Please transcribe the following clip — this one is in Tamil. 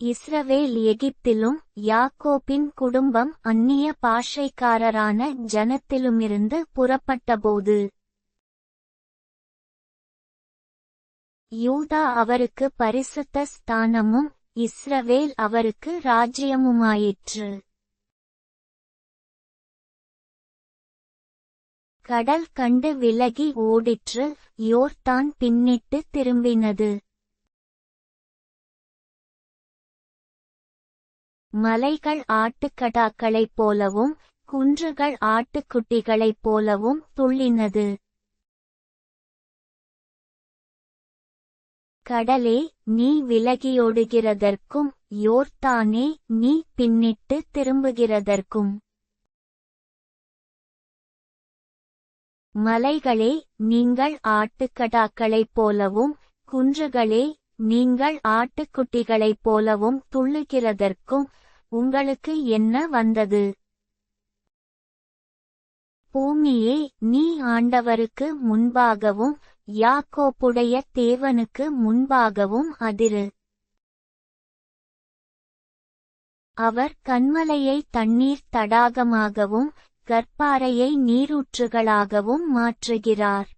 இஸ்ரவேல் எகிப்திலும் யாக்கோபின் குடும்பம் அந்நிய பாஷைக்காரரான ஜனத்திலுமிருந்து புறப்பட்டபோது யூதா அவருக்கு பரிசுத்த ஸ்தானமும் இஸ்ரவேல் அவருக்கு ராஜ்யமுமாயிற்று. கடல் கண்டு விலகி ஓடிற்று, யோர்தான் பின்னிட்டு திரும்பினது. மலைகள் ஆட்டுக்கடாக்களைப் போலவும் குன்றுகள் ஆட்டுக்குட்டிகளைப் போலவும் துள்ளினது. கடலே, நீ விலகியோடுகிறதற்கும் யோர்தானே, நீ பின்னிட்டு திரும்புகிறதற்கும். மலைகளே, நீங்கள் ஆட்டுக்கடாக்களைப் போலவும் குன்றுகளே, நீங்கள் ஆட்டுக்குட்டிகளைப் போலவும் துள்ளுகிறதற்கும் உங்களுக்கு என்ன வந்தது? பூமியே, நீ ஆண்டவருக்கு முன்பாகவும் யாக்கோப்புடைய தேவனுக்கு முன்பாகவும் அதிரு. அவர் கன்மலையை தண்ணீர் தடாகமாகவும் கற்பாறையை நீரூற்றுகளாகவும் மாற்றுகிறார்.